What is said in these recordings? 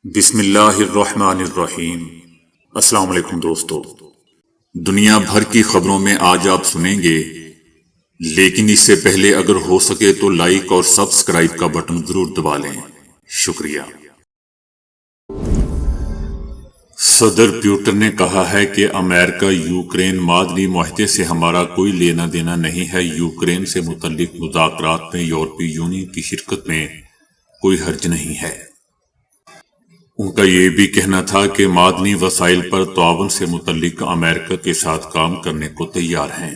بسم اللہ الرحمن الرحیم۔ السلام علیکم دوستو، دنیا بھر کی خبروں میں آج آپ سنیں گے، لیکن اس سے پہلے اگر ہو سکے تو لائک اور سبسکرائب کا بٹن ضرور دبا لیں۔ شکریہ۔ صدر پیوٹن نے کہا ہے کہ امریکہ یوکرین معدنی معاہدے سے ہمارا کوئی لینا دینا نہیں ہے۔ یوکرین سے متعلق مذاکرات میں یورپی یونین کی شرکت میں کوئی حرج نہیں ہے۔ ان کا یہ بھی کہنا تھا کہ معدنی وسائل پر تعاون سے متعلق امریکہ کے ساتھ کام کرنے کو تیار ہیں۔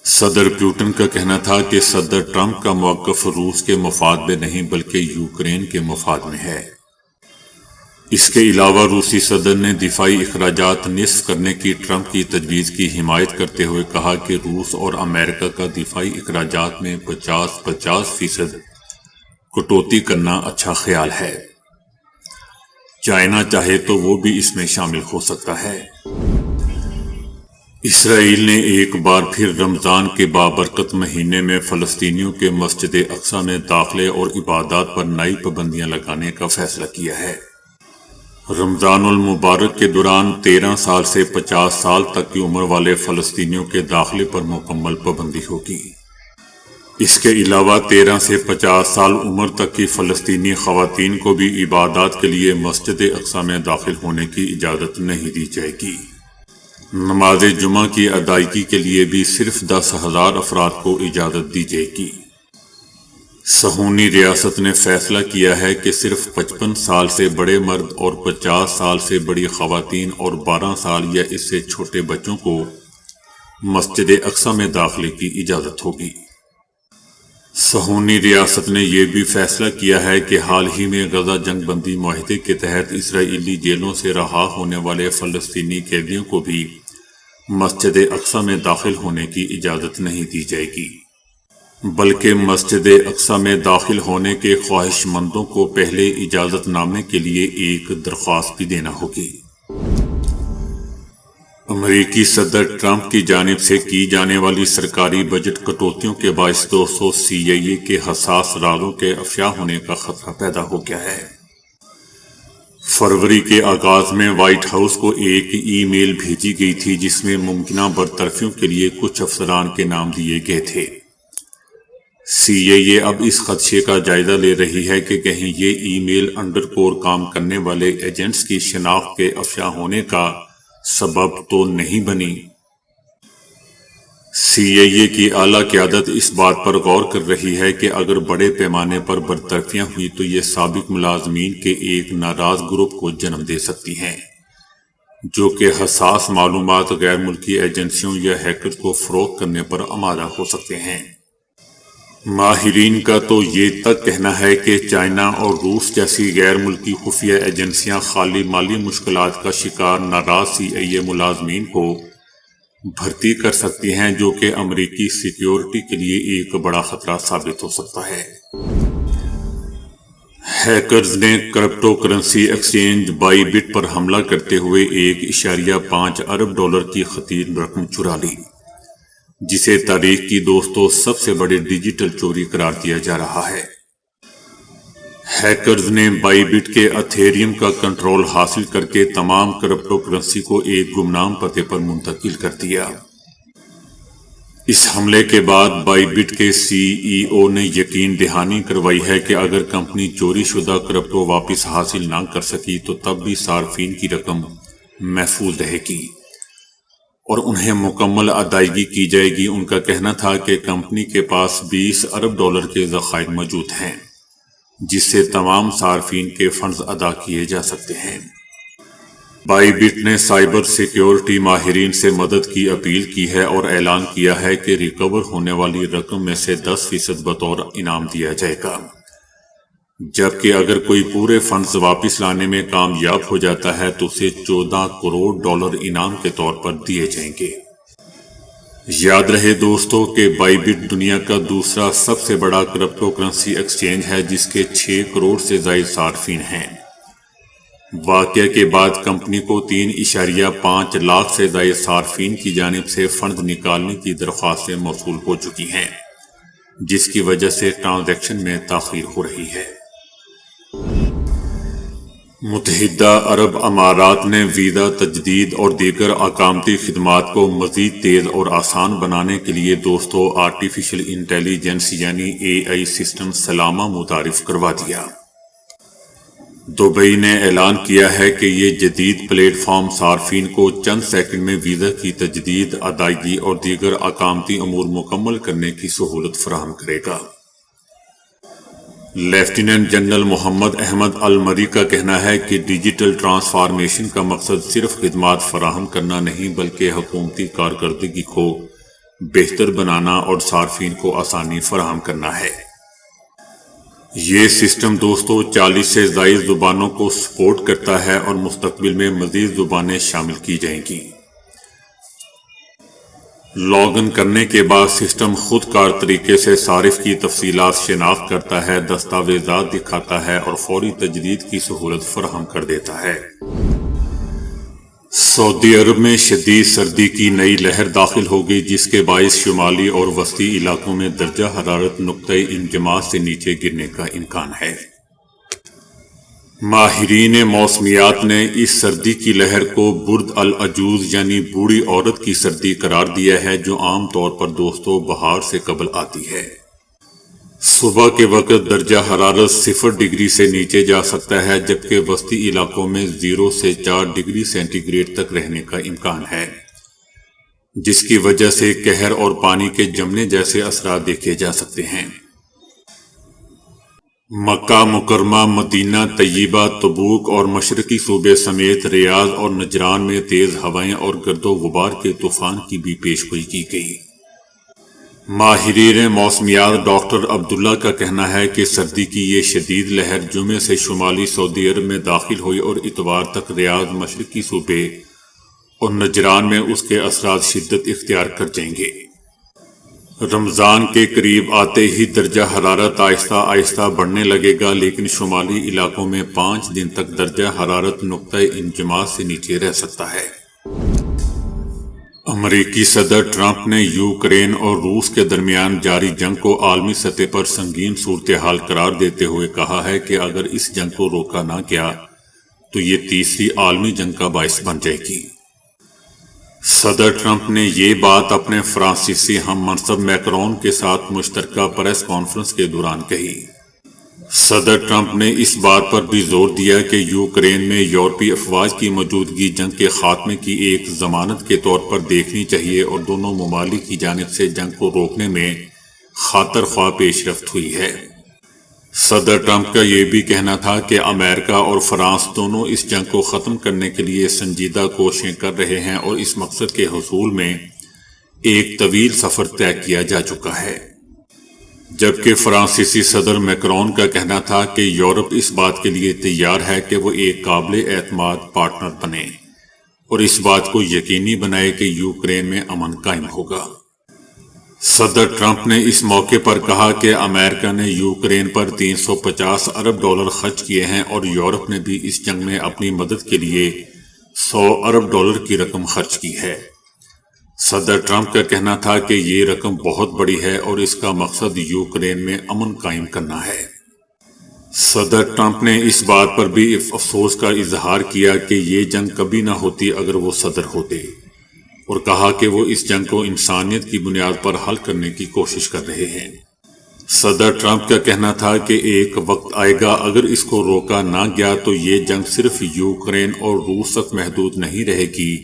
صدر پیوٹن کا کہنا تھا کہ صدر ٹرمپ کا موقف روس کے مفاد میں نہیں بلکہ یوکرین کے مفاد میں ہے۔ اس کے علاوہ روسی صدر نے دفاعی اخراجات نصف کرنے کی ٹرمپ کی تجویز کی حمایت کرتے ہوئے کہا کہ روس اور امریکہ کا دفاعی اخراجات میں 50% کٹوتی کرنا اچھا خیال ہے۔ چائنا چاہے تو وہ بھی اس میں شامل ہو سکتا ہے۔ اسرائیل نے ایک بار پھر رمضان کے بابرکت مہینے میں فلسطینیوں کے مسجد اقصی میں داخلے اور عبادات پر نئی پابندیاں لگانے کا فیصلہ کیا ہے۔ رمضان المبارک کے دوران 13 سال سے 50 سال تک کی عمر والے فلسطینیوں کے داخلے پر مکمل پابندی ہوگی۔ اس کے علاوہ 13 سے 50 سال عمر تک کی فلسطینی خواتین کو بھی عبادات کے لیے مسجد اقصی میں داخل ہونے کی اجازت نہیں دی جائے گی۔ نماز جمعہ کی ادائیگی کے لیے بھی صرف 10,000 افراد کو اجازت دی جائے گی۔ صہیونی ریاست نے فیصلہ کیا ہے کہ صرف 55 سال سے بڑے مرد اور 50 سال سے بڑی خواتین اور 12 سال یا اس سے چھوٹے بچوں کو مسجد اقصی میں داخلے کی اجازت ہوگی۔ صہیونی ریاست نے یہ بھی فیصلہ کیا ہے کہ حال ہی میں غزہ جنگ بندی معاہدے کے تحت اسرائیلی جیلوں سے رہا ہونے والے فلسطینی قیدیوں کو بھی مسجد اقصی میں داخل ہونے کی اجازت نہیں دی جائے گی، بلکہ مسجد اقصی میں داخل ہونے کے خواہش مندوں کو پہلے اجازت نامے کے لیے ایک درخواست بھی دینا ہوگی۔ امریکی صدر ٹرمپ کی جانب سے کی جانے والی سرکاری بجٹ کٹوتیوں کے باعث دوستو CIA کے حساس رازوں کے افشا ہونے کا خطرہ پیدا ہو گیا ہے۔ فروری کے آغاز میں وائٹ ہاؤس کو ایک ای میل بھیجی گئی تھی جس میں ممکنہ برطرفیوں کے لیے کچھ افسران کے نام دیے گئے تھے۔ CIA اب اس خدشے کا جائزہ لے رہی ہے کہ کہیں یہ ای میل انڈر کام کرنے والے ایجنٹس کی شناخت کے افشا ہونے کا سبب تو نہیں بنی۔ CIA کی اعلیٰ قیادت اس بات پر غور کر رہی ہے کہ اگر بڑے پیمانے پر برطرفیاں ہوئی تو یہ سابق ملازمین کے ایک ناراض گروپ کو جنم دے سکتی ہیں، جو کہ حساس معلومات غیر ملکی ایجنسیوں یا ہیکرز کو فروخت کرنے پر آمادہ ہو سکتے ہیں۔ ماہرین کا تو یہ تک کہنا ہے کہ چائنا اور روس جیسی غیر ملکی خفیہ ایجنسیاں خالی مالی مشکلات کا شکار ناراض CIA ملازمین کو بھرتی کر سکتی ہیں، جو کہ امریکی سیکیورٹی کے لیے ایک بڑا خطرہ ثابت ہو سکتا ہے۔ ہیکرز نے crypto currency exchange Bybit پر حملہ کرتے ہوئے $1.5 ارب کی خطیر رقم چرا لی، جسے تاریخ کی دوستو سب سے بڑی ڈیجیٹل چوری قرار دیا جا رہا ہے۔ ہیکرز نے بائی بٹ کے ایتھیریم کا کنٹرول حاصل کر کے تمام کرپٹو کرنسی کو ایک گمنام پتے پر منتقل کر دیا۔ اس حملے کے بعد بائی بٹ کے CEO نے یقین دہانی کروائی ہے کہ اگر کمپنی چوری شدہ کرپٹو واپس حاصل نہ کر سکی تو تب بھی صارفین کی رقم محفوظ رہے گی اور انہیں مکمل ادائیگی کی جائے گی۔ ان کا کہنا تھا کہ کمپنی کے پاس $20 ارب کے ذخائر موجود ہیں، جس سے تمام صارفین کے فنڈز ادا کیے جا سکتے ہیں۔ بائی بٹ نے سائبر سیکیورٹی ماہرین سے مدد کی اپیل کی ہے اور اعلان کیا ہے کہ ریکور ہونے والی رقم میں سے 10% بطور انعام دیا جائے گا، جبکہ اگر کوئی پورے فنڈز واپس لانے میں کامیاب ہو جاتا ہے تو اسے $14 کروڑ انعام کے طور پر دیے جائیں گے۔ یاد رہے دوستو کہ بائی بٹ دنیا کا دوسرا سب سے بڑا کرپٹو کرنسی ایکسچینج ہے، جس کے 6 کروڑ سے زائد صارفین ہیں۔ واقعہ کے بعد کمپنی کو 3.5 لاکھ سے زائد صارفین کی جانب سے فنڈز نکالنے کی درخواستیں موصول ہو چکی ہیں، جس کی وجہ سے ٹرانزیکشن میں تاخیر ہو رہی ہے۔ متحدہ عرب امارات نے ویزا تجدید اور دیگر اقامتی خدمات کو مزید تیز اور آسان بنانے کے لیے آرٹیفیشل انٹیلیجنس یعنی AI سسٹم سلامہ متعارف کروا دیا۔ دبئی نے اعلان کیا ہے کہ یہ جدید پلیٹ فارم صارفین کو چند سیکنڈ میں ویزا کی تجدید، ادائیگی اور دیگر اقامتی امور مکمل کرنے کی سہولت فراہم کرے گا۔ لیفٹیننٹ جنرل محمد احمد المری کا کہنا ہے کہ ڈیجیٹل ٹرانسفارمیشن کا مقصد صرف خدمات فراہم کرنا نہیں بلکہ حکومتی کارکردگی کو بہتر بنانا اور صارفین کو آسانی فراہم کرنا ہے۔ یہ سسٹم 40 سے زائد زبانوں کو سپورٹ کرتا ہے اور مستقبل میں مزید زبانیں شامل کی جائیں گی۔ لاگ ان کرنے کے بعد سسٹم خود کار طریقے سے صارف کی تفصیلات شناخت کرتا ہے، دستاویزات دکھاتا ہے اور فوری تجدید کی سہولت فراہم کر دیتا ہے۔ سعودی عرب میں شدید سردی کی نئی لہر داخل ہو گئی، جس کے باعث شمالی اور وسطی علاقوں میں درجہ حرارت نقطۂ انجماد سے نیچے گرنے کا امکان ہے۔ ماہرین موسمیات نے اس سردی کی لہر کو برد العجوز یعنی بوڑھی عورت کی سردی قرار دیا ہے، جو عام طور پر بہار سے قبل آتی ہے۔ صبح کے وقت درجہ حرارت 0 ڈگری سے نیچے جا سکتا ہے، جبکہ وسطی علاقوں میں 0 سے 4 ڈگری سینٹی گریڈ تک رہنے کا امکان ہے، جس کی وجہ سے قہر اور پانی کے جمنے جیسے اثرات دیکھے جا سکتے ہیں۔ مکہ مکرمہ، مدینہ طیبہ، تبوک اور مشرقی صوبے سمیت ریاض اور نجران میں تیز ہوائیں اور گرد و غبار کے طوفان کی بھی پیشگوئی کی گئی۔ ماہرین موسمیات ڈاکٹر عبداللہ کا کہنا ہے کہ سردی کی یہ شدید لہر جمعے سے شمالی سعودی عرب میں داخل ہوئی اور اتوار تک ریاض، مشرقی صوبے اور نجران میں اس کے اثرات شدت اختیار کر جائیں گے۔ رمضان کے قریب آتے ہی درجہ حرارت آہستہ آہستہ بڑھنے لگے گا، لیکن شمالی علاقوں میں 5 دن تک درجہ حرارت نقطۂ انجماد سے نیچے رہ سکتا ہے۔ امریکی صدر ٹرمپ نے یوکرین اور روس کے درمیان جاری جنگ کو عالمی سطح پر سنگین صورتحال قرار دیتے ہوئے کہا ہے کہ اگر اس جنگ کو روکا نہ گیا تو یہ تیسری عالمی جنگ کا باعث بن جائے گی۔ صدر ٹرمپ نے یہ بات اپنے فرانسیسی ہم منصب میکرون کے ساتھ مشترکہ پریس کانفرنس کے دوران کہی۔ صدر ٹرمپ نے اس بات پر بھی زور دیا کہ یوکرین میں یورپی افواج کی موجودگی جنگ کے خاتمے کی ایک ضمانت کے طور پر دیکھنی چاہیے اور دونوں ممالک کی جانب سے جنگ کو روکنے میں خاطر خواہ پیش رفت ہوئی ہے۔ صدر ٹرمپ کا یہ بھی کہنا تھا کہ امریکہ اور فرانس دونوں اس جنگ کو ختم کرنے کے لیے سنجیدہ کوششیں کر رہے ہیں اور اس مقصد کے حصول میں ایک طویل سفر طے کیا جا چکا ہے، جبکہ فرانسیسی صدر میکرون کا کہنا تھا کہ یورپ اس بات کے لیے تیار ہے کہ وہ ایک قابل اعتماد پارٹنر بنے اور اس بات کو یقینی بنائے کہ یوکرین میں امن قائم ہوگا۔ صدر ٹرمپ نے اس موقع پر کہا کہ امریکہ نے یوکرین پر $350 ارب خرچ کیے ہیں اور یورپ نے بھی اس جنگ میں اپنی مدد کے لیے $100 ارب کی رقم خرچ کی ہے۔ صدر ٹرمپ کا کہنا تھا کہ یہ رقم بہت بڑی ہے اور اس کا مقصد یوکرین میں امن قائم کرنا ہے۔ صدر ٹرمپ نے اس بات پر بھی افسوس کا اظہار کیا کہ یہ جنگ کبھی نہ ہوتی اگر وہ صدر ہوتے، اور کہا کہ وہ اس جنگ کو انسانیت کی بنیاد پر حل کرنے کی کوشش کر رہے ہیں۔ صدر ٹرمپ کا کہنا تھا کہ ایک وقت آئے گا اگر اس کو روکا نہ گیا تو یہ جنگ صرف یوکرین اور روس تک محدود نہیں رہے گی،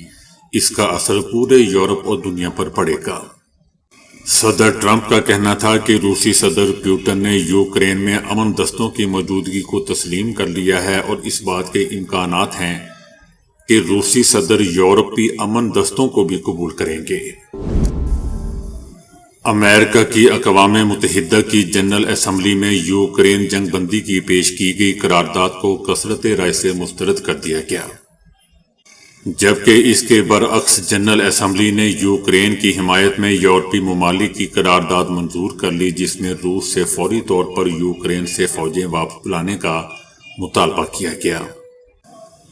اس کا اثر پورے یورپ اور دنیا پر پڑے گا۔ صدر ٹرمپ کا کہنا تھا کہ روسی صدر پوٹن نے یوکرین میں امن دستوں کی موجودگی کو تسلیم کر لیا ہے اور اس بات کے امکانات ہیں کہ روسی صدر یورپی امن دستوں کو بھی قبول کریں گے۔ امریکہ کی اقوام متحدہ کی جنرل اسمبلی میں یوکرین جنگ بندی کی پیش کی گئی قرارداد کو کثرت رائے سے مسترد کر دیا گیا، جبکہ اس کے برعکس جنرل اسمبلی نے یوکرین کی حمایت میں یورپی ممالک کی قرارداد منظور کر لی، جس میں روس سے فوری طور پر یوکرین سے فوجیں واپس بلانے کا مطالبہ کیا گیا۔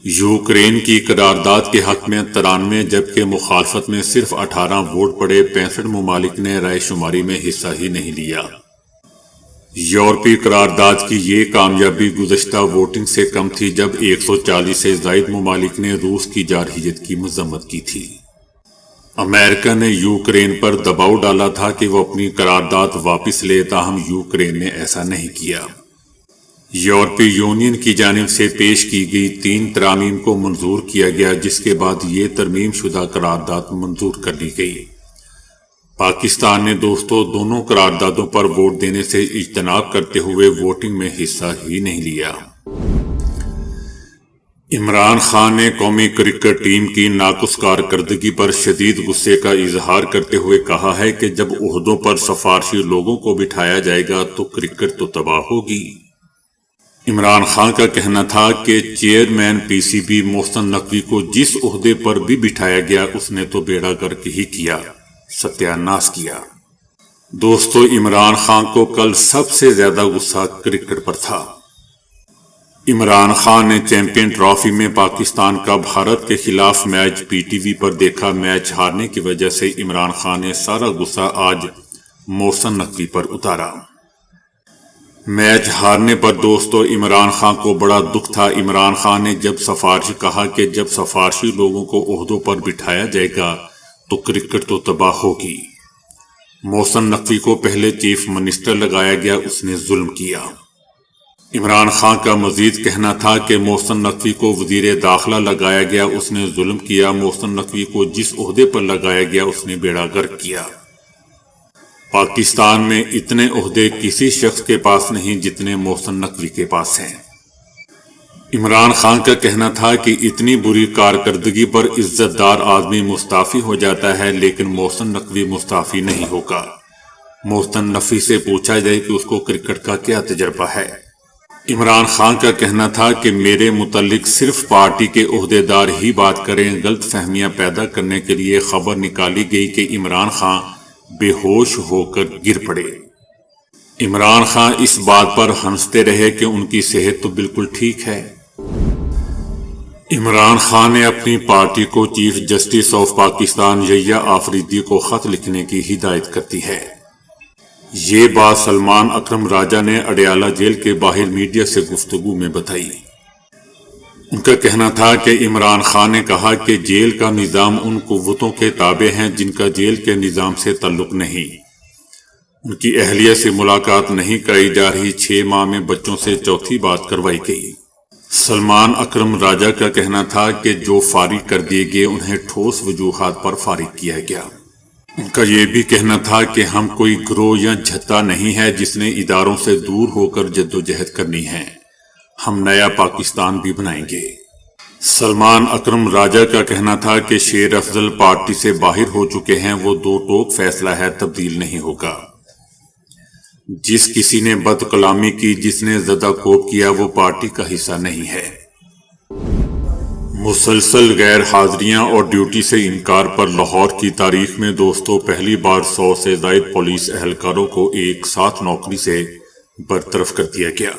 یوکرین کی قرارداد کے حق میں 93 جبکہ مخالفت میں صرف 18 ووٹ پڑے۔ 65 ممالک نے رائے شماری میں حصہ ہی نہیں لیا۔ یورپی قرارداد کی یہ کامیابی گزشتہ ووٹنگ سے کم تھی جب 140 سے زائد ممالک نے روس کی جارحیت کی مذمت کی تھی۔ امریکہ نے یوکرین پر دباؤ ڈالا تھا کہ وہ اپنی قرارداد واپس لے، تاہم یوکرین نے ایسا نہیں کیا۔ یورپی یونین کی جانب سے پیش کی گئی 3 ترامیم کو منظور کیا گیا، جس کے بعد یہ ترمیم شدہ قرارداد منظور کر لی گئی۔ پاکستان نے دونوں قراردادوں پر ووٹ دینے سے اجتناب کرتے ہوئے ووٹنگ میں حصہ ہی نہیں لیا۔ عمران خان نے قومی کرکٹ ٹیم کی ناقص کارکردگی پر شدید غصے کا اظہار کرتے ہوئے کہا ہے کہ جب عہدوں پر سفارشی لوگوں کو بٹھایا جائے گا تو کرکٹ تو تباہ ہوگی۔ عمران خان کا کہنا تھا کہ chairman P C B Mohsin Naqvi کو جس عہدے پر بھی بٹھایا گیا اس نے تو بیڑا گرک ہی کیا، ستیہ ناش کیا۔ دوستو، عمران خان کو کل سب سے زیادہ غصہ کرکٹ پر تھا۔ عمران خان نے چیمپئن ٹرافی میں پاکستان کا بھارت کے خلاف میچ پی ٹی وی پر دیکھا۔ میچ ہارنے کی وجہ سے عمران خان نے سارا غصہ آج محسن نقوی پر اتارا۔ میچ ہارنے پر دوستو عمران خان کو بڑا دکھ تھا۔ عمران خان نے کہا کہ جب سفارشی لوگوں کو عہدوں پر بٹھایا جائے گا تو کرکٹ تو تباہ ہوگی۔ محسن نقوی کو پہلے چیف منسٹر لگایا گیا، اس نے ظلم کیا۔ عمران خان کا مزید کہنا تھا کہ محسن نقوی کو وزیر داخلہ لگایا گیا، اس نے ظلم کیا۔ محسن نقوی کو جس عہدے پر لگایا گیا اس نے بیڑا گرک کیا۔ پاکستان میں اتنے عہدے کسی شخص کے پاس نہیں جتنے محسن نقوی کے پاس ہیں۔ عمران خان کا کہنا تھا کہ اتنی بری کارکردگی پر عزت دار آدمی مستعفی ہو جاتا ہے، لیکن محسن نقوی مستعفی نہیں ہوگا۔ محسن نقوی سے پوچھا جائے کہ اس کو کرکٹ کا کیا تجربہ ہے۔ عمران خان کا کہنا تھا کہ میرے متعلق صرف پارٹی کے عہدیدار ہی بات کریں۔ غلط فہمیاں پیدا کرنے کے لیے خبر نکالی گئی کہ عمران خان بے ہوش ہو کر گر پڑے۔ عمران خان اس بات پر ہنستے رہے کہ ان کی صحت تو بالکل ٹھیک ہے۔ عمران خان نے اپنی پارٹی کو چیف جسٹس آف پاکستان یحییٰ آفریدی کو خط لکھنے کی ہدایت کرتی ہے۔ یہ بات سلمان اکرم راجہ نے اڈیالہ جیل کے باہر میڈیا سے گفتگو میں بتائی۔ ان کا کہنا تھا کہ عمران خان نے کہا کہ جیل کا نظام ان قوتوں کے تابع ہیں جن کا جیل کے نظام سے تعلق نہیں۔ ان کی اہلیہ سے ملاقات نہیں کرائی جا رہی۔ 6 ماہ میں بچوں سے چوتھی بات کروائی گئی۔ سلمان اکرم راجہ کا کہنا تھا کہ جو فارغ کر دیے گئے انہیں ٹھوس وجوہات پر فارغ کیا گیا۔ ان کا یہ بھی کہنا تھا کہ ہم کوئی گروہ یا جھتا نہیں ہے جس نے اداروں سے دور ہو کر جدوجہد کرنی ہے۔ ہم نیا پاکستان بھی بنائیں گے۔ سلمان اکرم راجہ کا کہنا تھا کہ شیر افضل پارٹی سے باہر ہو چکے ہیں، وہ 2 ٹوک فیصلہ ہے، تبدیل نہیں ہوگا۔ جس کسی نے بد کلامی کی، جس نے زدہ کوب کیا، وہ پارٹی کا حصہ نہیں ہے۔ مسلسل غیر حاضریاں اور ڈیوٹی سے انکار پر لاہور کی تاریخ میں دوستو پہلی بار 100 سے زائد پولیس اہلکاروں کو ایک ساتھ نوکری سے برطرف کر دیا گیا۔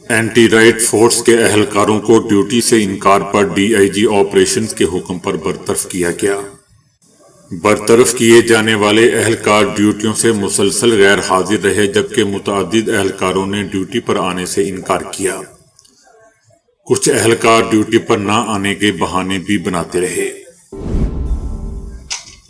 اینٹی رائٹ فورس کے اہلکاروں کو ڈیوٹی سے انکار پر ڈی آئی جی آپریشنز کے حکم پر برطرف کیا گیا۔ برطرف کیے جانے والے اہلکار ڈیوٹیوں سے مسلسل غیر حاضر رہے، جبکہ متعدد اہلکاروں نے ڈیوٹی پر آنے سے انکار کیا۔ کچھ اہلکار ڈیوٹی پر نہ آنے کے بہانے بھی بناتے رہے۔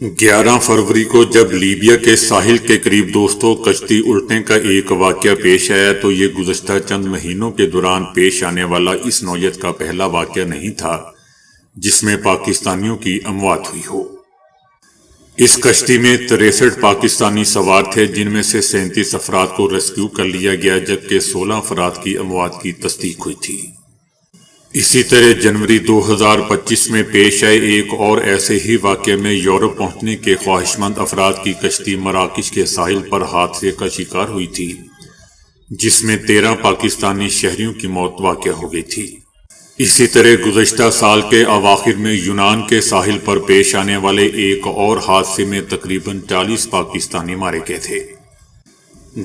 11 فروری کو جب لیبیا کے ساحل کے قریب دوستوں کشتی الٹنے کا ایک واقعہ پیش آیا تو یہ گزشتہ چند مہینوں کے دوران پیش آنے والا اس نوعیت کا پہلا واقعہ نہیں تھا جس میں پاکستانیوں کی اموات ہوئی ہو۔ اس کشتی میں 63 پاکستانی سوار تھے، جن میں سے 37 افراد کو ریسکیو کر لیا گیا، جبکہ 16 افراد کی اموات کی تصدیق ہوئی تھی۔ اسی طرح جنوری 2025 میں پیش آئے ایک اور ایسے ہی واقعے میں یورپ پہنچنے کے خواہشمند افراد کی کشتی مراکش کے ساحل پر حادثے کا شکار ہوئی تھی، جس میں 13 پاکستانی شہریوں کی موت واقع ہو گئی تھی۔ اسی طرح گزشتہ سال کے اواخر میں یونان کے ساحل پر پیش آنے والے ایک اور حادثے میں تقریباً 40 پاکستانی مارے گئے تھے۔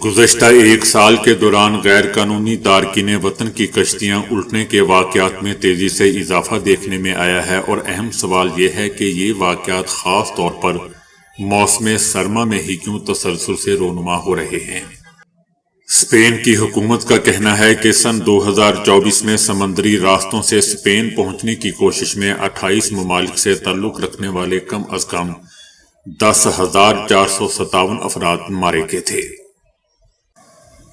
گزشتہ ایک سال کے دوران غیر قانونی تارکین وطن کی کشتیاں الٹنے کے واقعات میں تیزی سے اضافہ دیکھنے میں آیا ہے، اور اہم سوال یہ ہے کہ یہ واقعات خاص طور پر موسم سرما میں ہی کیوں تسلسل سے رونما ہو رہے ہیں۔ اسپین کی حکومت کا کہنا ہے کہ سن 2024 میں سمندری راستوں سے اسپین پہنچنے کی کوشش میں 28 ممالک سے تعلق رکھنے والے کم از کم 10,457 افراد مارے گئے تھے۔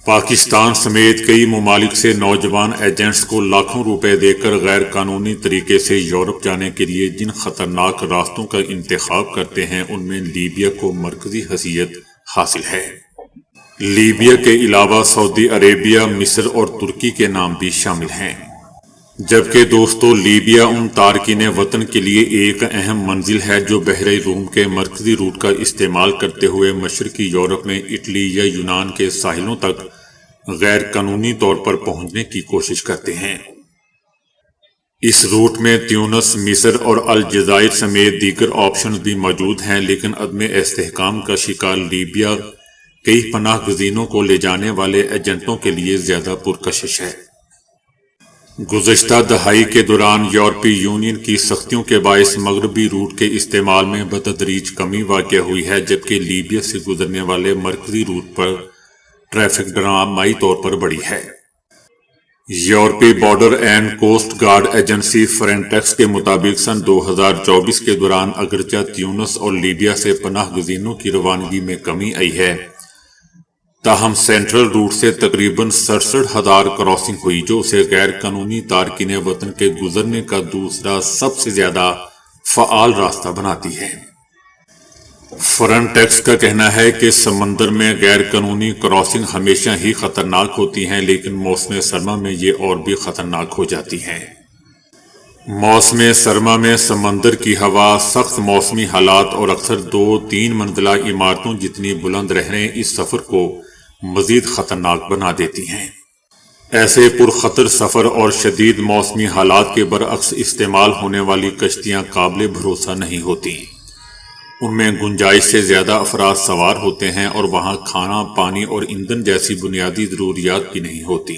پاکستان سمیت کئی ممالک سے نوجوان ایجنٹس کو لاکھوں روپے دے کر غیر قانونی طریقے سے یورپ جانے کے لیے جن خطرناک راستوں کا انتخاب کرتے ہیں ان میں لیبیا کو مرکزی حیثیت حاصل ہے۔ لیبیا کے علاوہ سعودی عربیہ، مصر اور ترکی کے نام بھی شامل ہیں۔ جبکہ دوستو، لیبیا ان تارکین وطن کے لیے ایک اہم منزل ہے جو بحر روم کے مرکزی روٹ کا استعمال کرتے ہوئے مشرقی یورپ میں اٹلی یا یونان کے ساحلوں تک غیر قانونی طور پر پہنچنے کی کوشش کرتے ہیں۔ اس روٹ میں تیونس، مصر اور الجزائر سمیت دیگر آپشنز بھی موجود ہیں، لیکن عدم استحکام کا شکار لیبیا کئی پناہ گزینوں کو لے جانے والے ایجنٹوں کے لیے زیادہ پرکشش ہے۔ گزشتہ دہائی کے دوران یورپی یونین کی سختیوں کے باعث مغربی روٹ کے استعمال میں بتدریج کمی واقع ہوئی ہے، جبکہ لیبیا سے گزرنے والے مرکزی روٹ پر ٹریفک ڈرامائی طور پر بڑھی ہے۔ یورپی border and coast guard agency Frontex کے مطابق سن 2024 کے دوران اگرچہ تیونس اور لیبیا سے پناہ گزینوں کی روانگی میں کمی آئی ہے، تاہم سینٹرل روٹ سے تقریباً 67,000 کراسنگ ہوئی، جو اسے غیر قانونی تارکین وطن کے گزرنے کا دوسرا سب سے زیادہ فعال راستہ بناتی ہے۔ فرنٹیکس کا کہنا ہے کہ سمندر میں غیر قانونی کراسنگ ہمیشہ ہی خطرناک ہوتی ہیں، لیکن موسم سرما میں یہ اور بھی خطرناک ہو جاتی ہیں۔ موسم سرما میں سمندر کی ہوا، سخت موسمی حالات اور اکثر 2-3 منزلہ عمارتوں جتنی بلند لہریں اس سفر کو مزید خطرناک بنا دیتی ہیں۔ ایسے پرخطر سفر اور شدید موسمی حالات کے برعکس استعمال ہونے والی کشتیاں قابل بھروسہ نہیں ہوتی۔ ان میں گنجائش سے زیادہ افراد سوار ہوتے ہیں اور وہاں کھانا، پانی اور ایندھن جیسی بنیادی ضروریات بھی نہیں ہوتی۔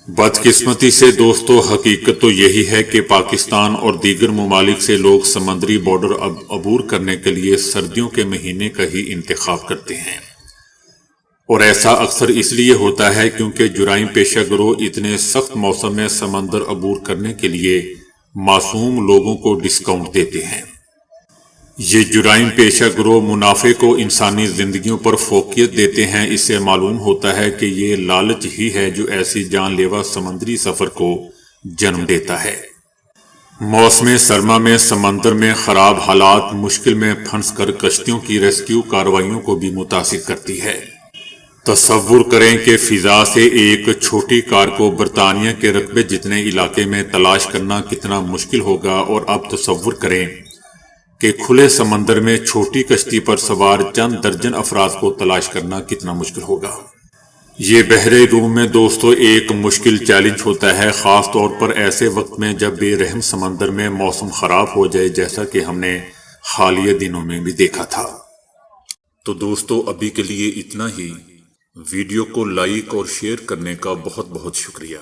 بدقسمتی سے دوستو، حقیقت تو یہی ہے کہ پاکستان اور دیگر ممالک سے لوگ سمندری بارڈر عبور کرنے کے لیے سردیوں کے مہینے کا ہی انتخاب کرتے ہیں، اور ایسا اکثر اس لیے ہوتا ہے کیونکہ جرائم پیشہ گروہ اتنے سخت موسم میں سمندر عبور کرنے کے لیے معصوم لوگوں کو ڈسکاؤنٹ دیتے ہیں۔ یہ جرائم پیشہ گروہ منافع کو انسانی زندگیوں پر فوقیت دیتے ہیں۔ اس سے معلوم ہوتا ہے کہ یہ لالچ ہی ہے جو ایسی جان لیوا سمندری سفر کو جنم دیتا ہے۔ موسم سرما میں سمندر میں خراب حالات مشکل میں پھنس کر کشتیوں کی ریسکیو کارروائیوں کو بھی متاثر کرتی ہے۔ تصور کریں کہ فضا سے ایک چھوٹی کار کو برطانیہ کے رقبے جتنے علاقے میں تلاش کرنا کتنا مشکل ہوگا، اور اب تصور کریں کہ کھلے سمندر میں چھوٹی کشتی پر سوار چند درجن افراد کو تلاش کرنا کتنا مشکل ہوگا۔ یہ بحر روم میں دوستو ایک مشکل چیلنج ہوتا ہے، خاص طور پر ایسے وقت میں جب بے رحم سمندر میں موسم خراب ہو جائے، جیسا کہ ہم نے حالیہ دنوں میں بھی دیکھا تھا۔ تو دوستو، ابھی کے لیے اتنا ہی۔ ویڈیو کو لائک اور شیئر کرنے کا بہت بہت شکریہ۔